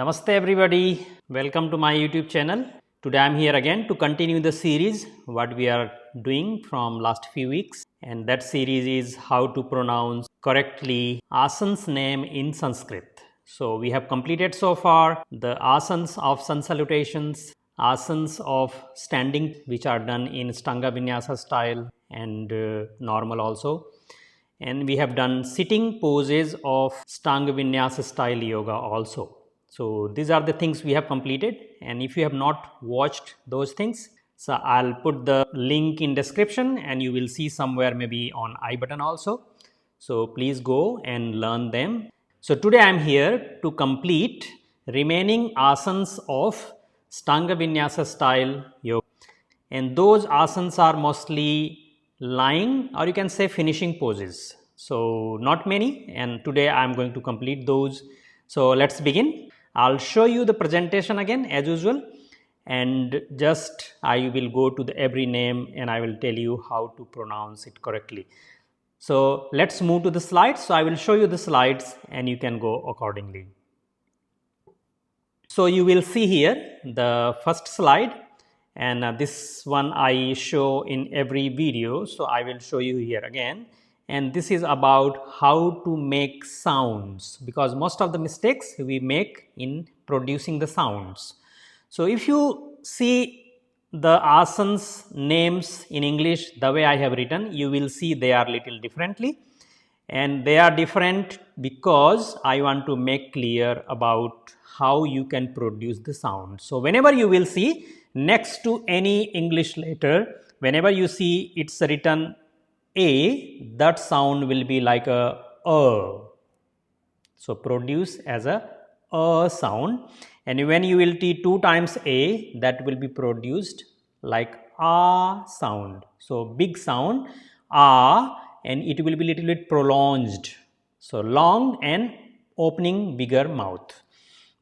Namaste everybody, welcome to my YouTube channel. Today I am here again to continue the series what we are doing from last few weeks, and that series is how to pronounce correctly asan's name in Sanskrit. So we have completed so far the asanas of sun salutations, asanas of standing which are done in Ashtanga Vinyasa style and normal also, and we have done sitting poses of Ashtanga Vinyasa style yoga also. So these are the things we have completed, and if you have not watched those things, so I'll put the link in description and you will see somewhere maybe on I button also. So please go and learn them. So today I am here to complete remaining asanas of Ashtanga Vinyasa style yoga, and those asanas are mostly lying or you can say finishing poses. So not many, and today I am going to complete those. So let's begin. I'll show you the presentation again as usual, and just I will go to the every name and I will tell you how to pronounce it correctly. So let's move to the slides. So I will show you the slides and you can go accordingly. So you will see here the first slide, and this one I show in every video, so I will show you here again. And this is about how to make sounds, because most of the mistakes we make in producing the sounds. So if you see the asanas names in English the way I have written, you will see they are little differently, and they are different because I want to make clear about how you can produce the sound. So whenever you will see next to any English letter, whenever you see it's written A, that sound will be like a So produce as a sound, and when you will see 2 times A, that will be produced like A sound. So big sound A, and it will be little bit prolonged. So long and opening bigger mouth.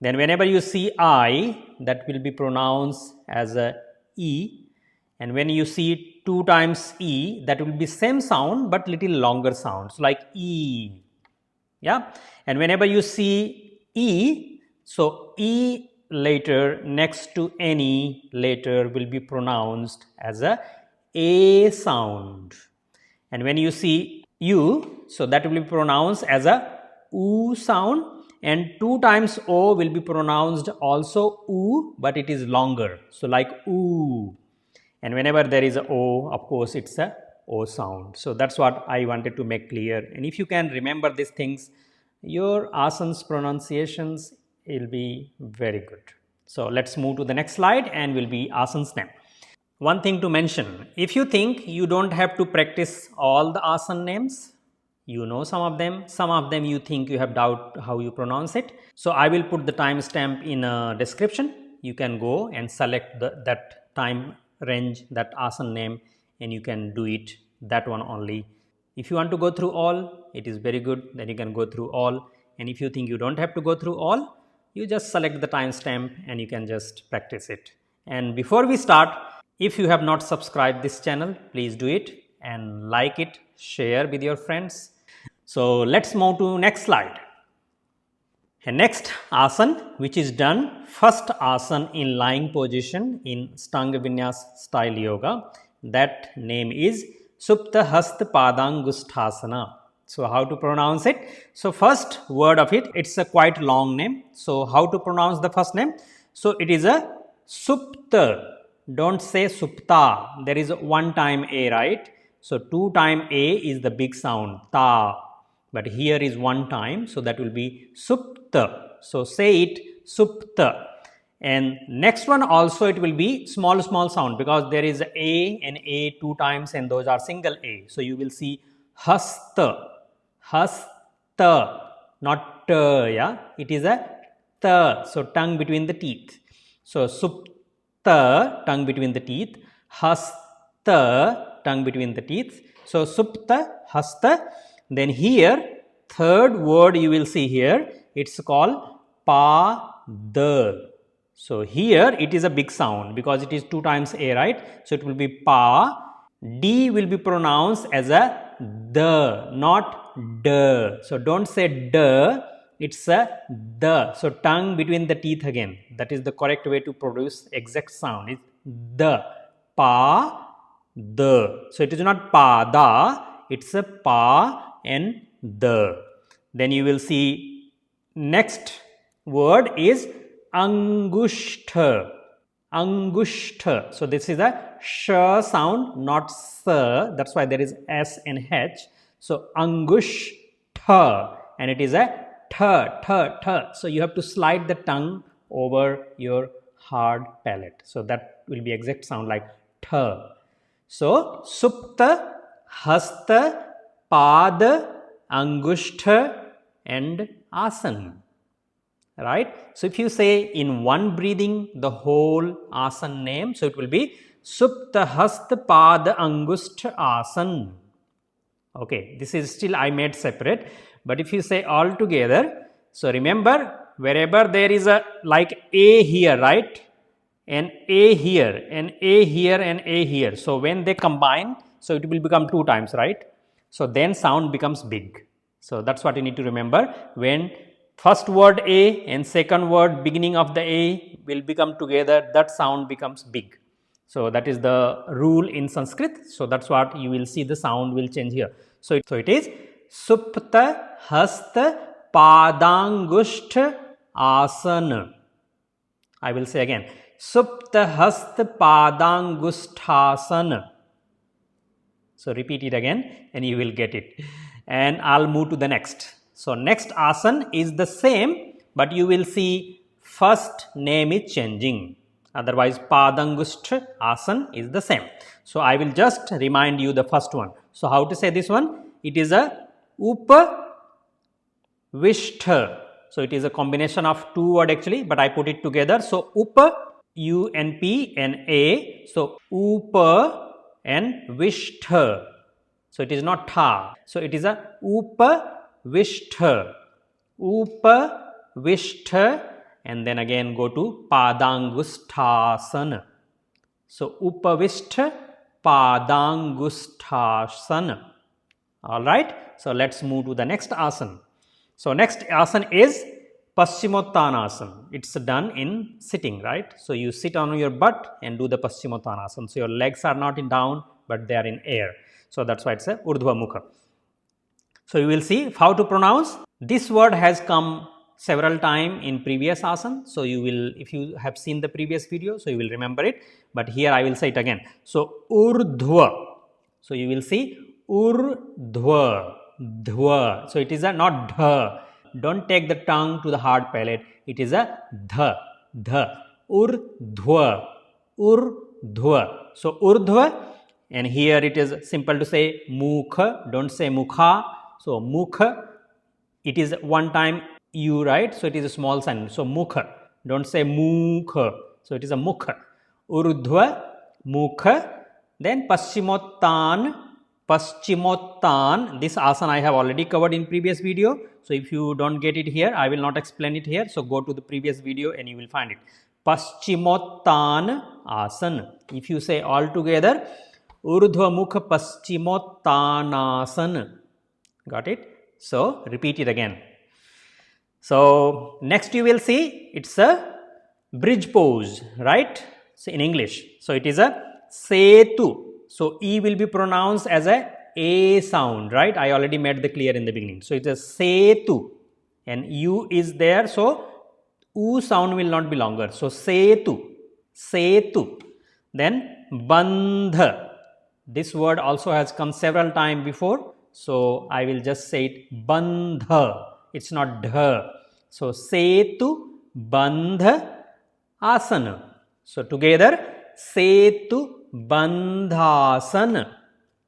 Then whenever you see I, that will be pronounced as a E, and when you see 2 times E, that will be same sound but little longer sounds like E. Yeah, and whenever you see E, so E later next to any letter will be pronounced as a sound. And when you see U, so that will be pronounced as a U sound, and 2 times O will be pronounced also U, but it is longer, so like U. And whenever there is a O, of course it's a O sound. So that's what I wanted to make clear, and if you can remember these things, your asanas pronunciations will be very good. So let's move to the next slide and will be asanas name. One thing to mention, if you think you don't have to practice all the asana names, you know some of them you think you have doubt how you pronounce it. So I will put the timestamp in a description. You can go and select that time range, that asana name, and you can do it that one only. If you want to go through all, it is very good, then you can go through all, and if you think you don't have to go through all, you just select the timestamp and you can just practice it. And before we start, if you have not subscribed this channel, please do it and like it, share with your friends. So let's move to next slide. And next asana which is done, first asana in lying position in Ashtanga Vinyasa style yoga, that name is Supta Hasta Paadaangushthaasana. So how to pronounce it? So first word of it, it's a quite long name. So how to pronounce the first name? So it is a Supta. Don't say Supta. There is one time A, right? So 2 time A is the big sound, ta. But here is one time, so that will be Supta. So say it Supta. And next one also it will be small sound, because there is A and A 2 times and those are single A. So you will see Hasta, not T, yeah, it is a T, so tongue between the teeth. So Supta, tongue between the teeth, Hasta, tongue between the teeth. So Supta, Hasta. Then here third word you will see here, it's called Pada. So here it is a big sound because it is 2 times A, right? So it will be Pa. D will be pronounced as a D, not D. So don't say D, it's a the. So tongue between the teeth again. That is the correct way to produce exact sound. It's the. Pa, the. So it is not pa, da, it's a pa and the. Then you will see next word is Angushta. Angushta. So this is a sh sound, not s. That's why there is s and h. So Angushta, and it is a th. So you have to slide the tongue over your hard palate. So that will be exact sound like th. So Supta, Hasta, Pada, Angushta and Asana. Right? So if you say in one breathing the whole asana name, so it will be Supta Hasta Pada Angushta Asana. Okay, this is still I made separate, but if you say all together, so remember wherever there is a like A here, right? And A here, and A here, and A here. So when they combine, so it will become 2 times, right? So then sound becomes big. So that's what you need to remember. When first word A and second word beginning of the A will become together, that sound becomes big. So that is the rule in Sanskrit. So that's what you will see, the sound will change here. So it is Supta Hasta Paadaangushtha Asana. I will say again, Supta Hasta Paadaangushthaasana. So repeat it again and you will get it. And I'll move to the next. So next asana is the same, but you will see first name is changing. Otherwise Paadaangushtha Asana is the same. So I will just remind you the first one. So how to say this one? It is a Upvishtha. So it is a combination of 2 words actually, but I put it together. So Upa, U and P and A. So Upa and Vishtha. So it is not Tha. So it is a Upvishtha. Upvishtha, and then again go to Paadaangushthaasana. So Upvishtha Paadaangushthaasana. Alright. So let's move to the next asana. So next asana is Paschimottanasana. It's done in sitting, right? So you sit on your butt and do the Paschimottanasana. So your legs are not in down, but they are in air. So that's why it's a Urdhva Mukha. So you will see how to pronounce. This word has come several times in previous asana. So you will, if you have seen the previous video, so you will remember it. But here I will say it again. So Urdhva. So you will see Urdhva. Dhva. So it is a not dha. Don't take the tongue to the hard palate. It is a dha. Dha. Urdhva. Urdhva. So Urdhva, and here it is simple to say mukha. Don't say mukha. So mukha. It is one time U, right? So it is a small sound. So mukha. Don't say mukha. So it is a mukha. Urdhva, mukha. Then Paschimottan. Paschimottan. This asana I have already covered in previous video. So if you don't get it here, I will not explain it here. So go to the previous video and you will find it. Paschimottan asana. If you say all together, Urdhva Mukha Paschimottanasana. Got it? So repeat it again. So next you will see it's a bridge pose, right? So in English. So it is a Setu. So E will be pronounced as a sound, right? I already made the clear in the beginning. So it's a Setu and U is there. So U sound will not be longer. So Setu. Setu. Then Bandha. This word also has come several times before. So I will just say it Bandha. It's not dha. So Setu Bandha Asana. So together Setu Bandhaasana.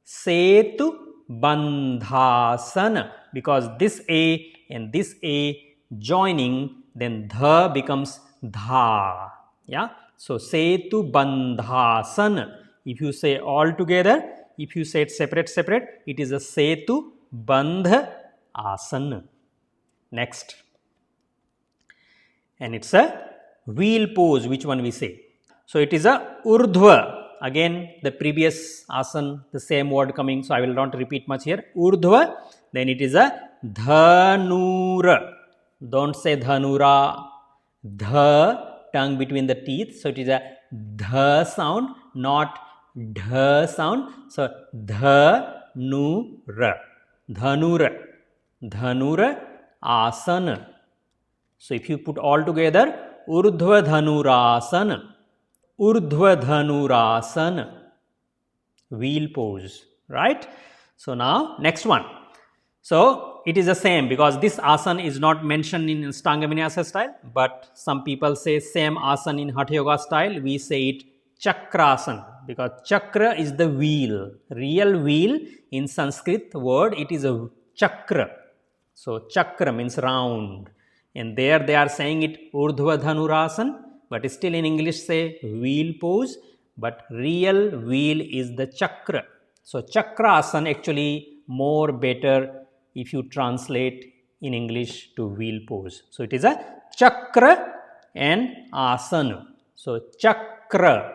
Setu Bandhaasana. Because this A and this A joining, then dha becomes dha. Yeah. So Setu Bandhaasana. If you say all together, if you say it separate, it is a Setu Bandha Asana. Next. And it's a wheel pose, which one we say. So it is a Urdhva. Again, the previous asana, the same word coming. So I will not repeat much here. Urdhva. Then it is a Dhanura. Don't say dhanura. The tongue between the teeth. So it is a dha sound, not dha sound. So dhanura. Dhanura. Dhanura asana. So if you put all together, Urdhva Dhanuraasana. Urdhva Dhanuraasana. Wheel pose, right? So now next one. So it is the same because this asana is not mentioned in Ashtanga Vinyasa style, but some people say same asana in Hatha Yoga style. We say it Chakraasana because chakra is the wheel. Real wheel in Sanskrit word, it is a chakra. So chakra means round. And there they are saying it Urdhva Dhanuraasana, but still in English say wheel pose. But real wheel is the chakra. So Chakraasana actually more better if you translate in English to wheel pose. So it is a chakra and asana. So chakra,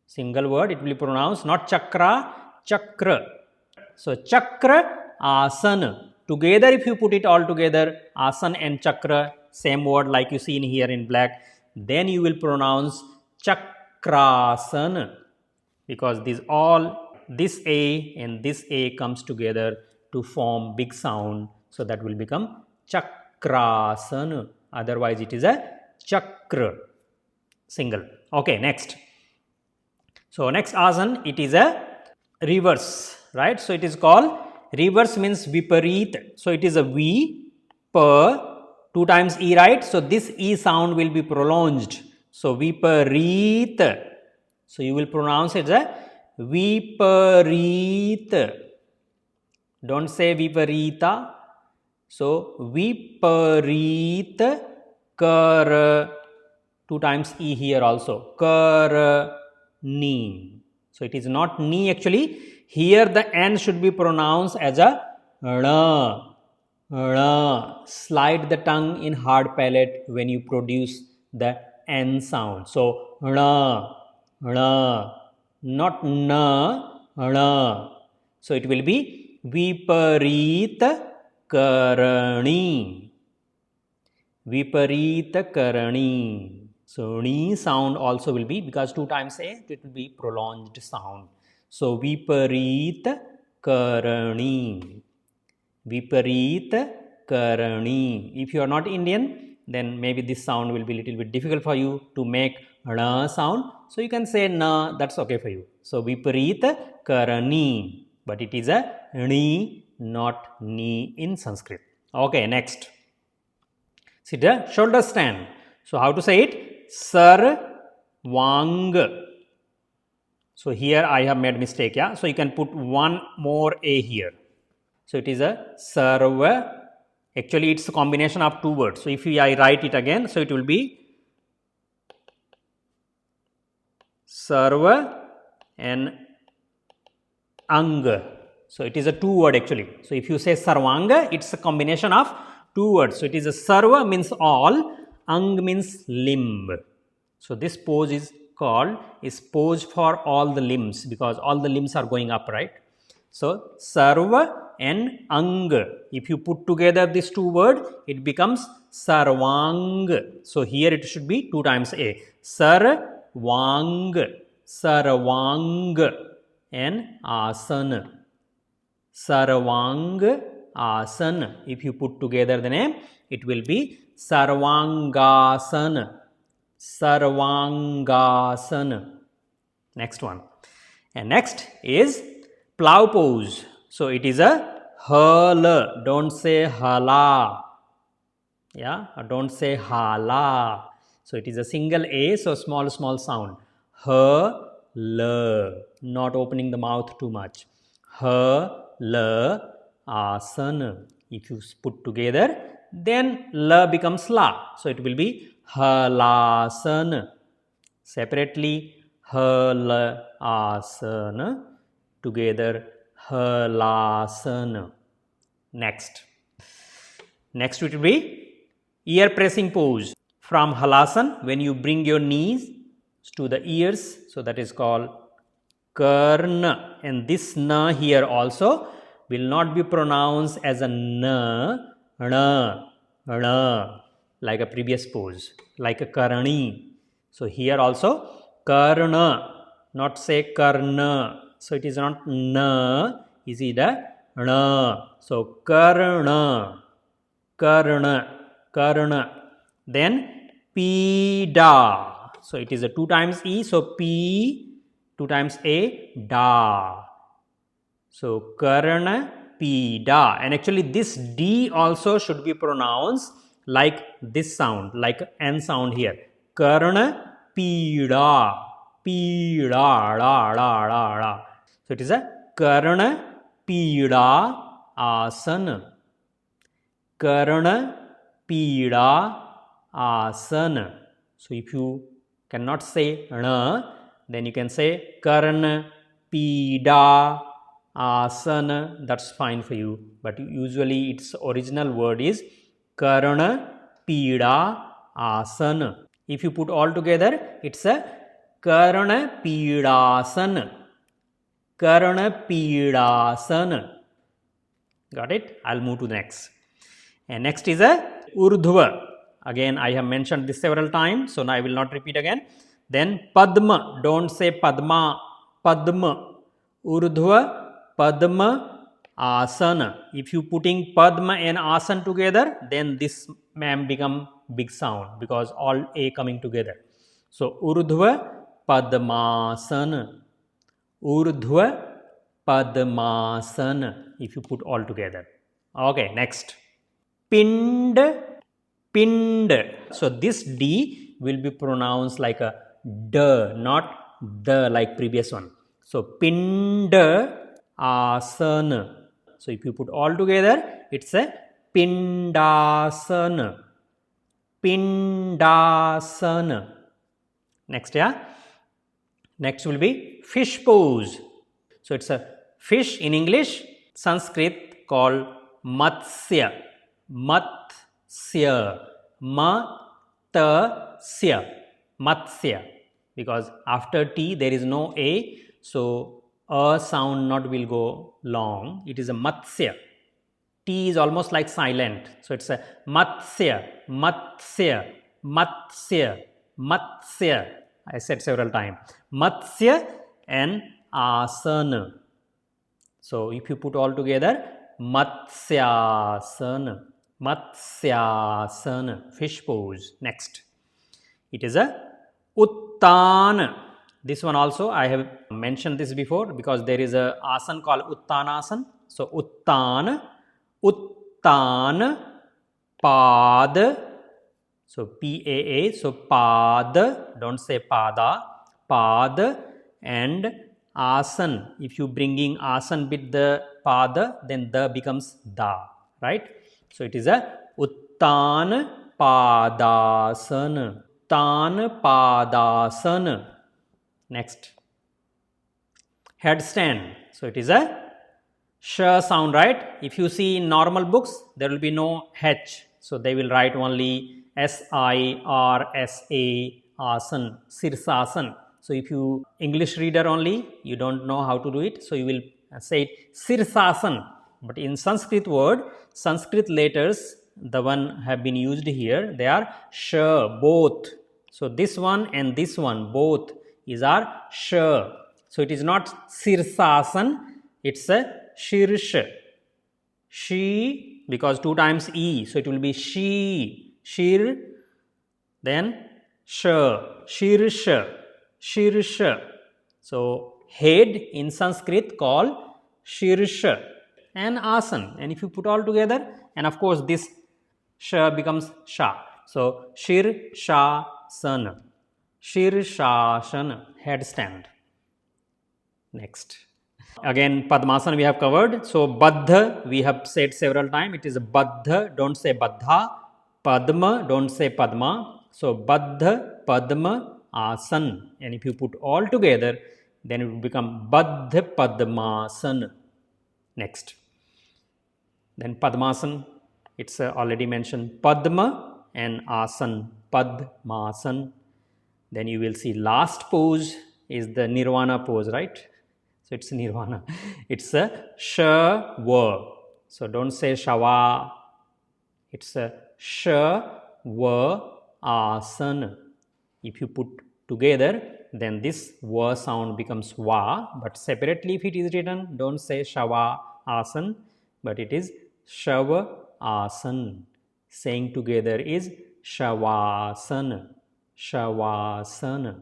single word, it will be pronounced not chakra, chakra. So chakra asana. Together if you put it all together, asana and chakra, same word like you see in here in black, then you will pronounce Chakraasana because this A and this A comes together to form big sound. So that will become Chakraasana. Otherwise it is a chakra, single. Okay, next. So next asana, it is a reverse, right? So it is called reverse means Vipareeta. So it is a V, per, 2 times E, right? So this E sound will be prolonged. So Vipareeta. So you will pronounce it as a Vipareeta. Don't say Vipareeta. So Vipareeta Kara. 2 times E here also. Karani. So it is not ni actually. Here the N should be pronounced as a Ra. Ra. Slide the tongue in hard palate when you produce the N sound. So Ra. Ra. Not na. Ra. So it will be Vipareeta Karanee. Vipareeta Karanee. So ni sound also will be, because 2 times A, it will be prolonged sound. So Vipareeta Karanee. Vipareeta Karanee. If you are not Indian, then maybe this sound will be little bit difficult for you to make na sound. So you can say na, that's okay for you. So Vipareeta Karanee. But it is a ni, not ni in Sanskrit. Okay, next. Sit the shoulder stand. So how to say it? Sarvaanga. So here I have made mistake, yeah. So you can put one more A here. So it is a sarva. Actually it's a combination of 2 words. So if I write it again, so it will be sarva and anga. So it is a 2 word actually. So if you say sarvanga, it's a combination of 2 words. So it is a sarva means all, ang means limb. So this pose is called pose for all the limbs, because all the limbs are going up, right? So sarva and ang. If you put together these 2 words, it becomes sarvang. So here it should be 2 times A. Sarvang. Sarvang and asana. Sarvang asana. If you put together the name, it will be Sarvaangaasana. Sarvaangaasana. Next one. And next is plow pose. So it is a hala. Don't say hala. Yeah, or don't say hala. So it is a single A, so small sound. Hala. Not opening the mouth too much. Hala asana. If you put together, then la becomes la. So it will be Halaasana. Separately Halaasana. Together Halaasana. Next it will be ear pressing pose. From Halaasana, when you bring your knees to the ears, so that is called Karna. And this na here also will not be pronounced as a na, na, Rana, like a previous pose, like a Karani. So here also Karna, not say Karna. So it is not na, is it a na? So Karna, Karna, Karna. Then Pida. So it is a 2 times E. So P, 2 times A, Da. So Karna Pida, and actually this D also should be pronounced like this sound, like N sound here. Karna Pida, Pida, da, da, da, da. So it is a Karna Pida Asana. Karna Pida Asana. So if you cannot say na, then you can say Karna Pida Asana, that's fine for you, but usually its original word is Karna Pida Asana. If you put all together, it's a Karna Peedaasana. Karna Peedaasana. Got it? I'll move to the next. And next is a Urdhva. Again, I have mentioned this several times, so now I will not repeat again. Then Padma. Don't say Padma. Padma. Urdhva Padmaasana. If you putting Padma and Asana together, then this become big sound because all A coming together. So Urdhva Padmaasana. Urdhva Padmaasana. If you put all together. Okay, next. Pind. So this D will be pronounced like a D, not the like previous one. So Pindaasana. So if you put all together, it's a Pindaasana. Pindaasana. Next, yeah. Next will be fish pose. So it's a fish in English, Sanskrit called Matsya. Matsya. Matsya. Matsya. Because after T there is no A, so a sound not will go long. It is a Matsya. T is almost like silent. So it's a Matsya. Matsya. Matsya. Matsya. I said several times. Matsya and Asana. So if you put all together, Matsyaasana. Matsyaasana. Fish pose. Next. It is a Uttaana. This one also I have mentioned this before because there is a asana called Uttaanasana. So Uttaana. Uttaana. Pada. So P-A-A. So Pada. Don't say Pada. Pada and Asana. If you bringing Asana with the Pada, then the becomes Da. Right? So it is a Uttaana Paadaasana. Uttaana Paadaasana. Next. Headstand. So it is a sh sound, right? If you see in normal books, there will be no H. So they will write only S-I-R-S-A Asana, Sheershaasana. So if you English reader only, you don't know how to do it. So you will say it Sheershaasana. But in Sanskrit word, Sanskrit letters, the one have been used here, they are sh, both. So this one and this one, both is our sh. So it is not Sheershaasana, it's a Sheersha. She, because 2 times E, so it will be she, Sheer, then sh, Sheersha, Sheersha. So head in Sanskrit called Sheersha and Asana. And if you put all together, and of course this sh becomes sha. So Sheershaasana. Sheershaasana. Headstand. Next. Again, Padmasana we have covered. So Baddha we have said several times. It is Baddha. Don't say Baddha. Padma. Don't say Padma. So Baddha Padma Asana. And if you put all together, then it will become Baddha Padmaasana. Next. Then Padmasana. It's already mentioned Padma and Asana. Padmasana. Then you will see last pose is the Nirvana pose, right? So it's Nirvana. It's a Shava. So don't say Shava. It's a Shavaasana. If you put together, then this va sound becomes va, but separately if it is written, don't say Shavaasana, but it is Shavaasana. Saying together is Shavasana. Shavasana.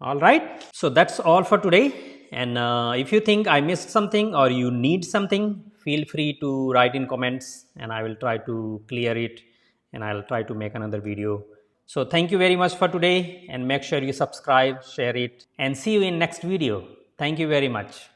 All right. So that's all for today. And if you think I missed something or you need something, feel free to write in comments and I will try to clear it and I'll try to make another video. So thank you very much for today and make sure you subscribe, share it and see you in next video. Thank you very much.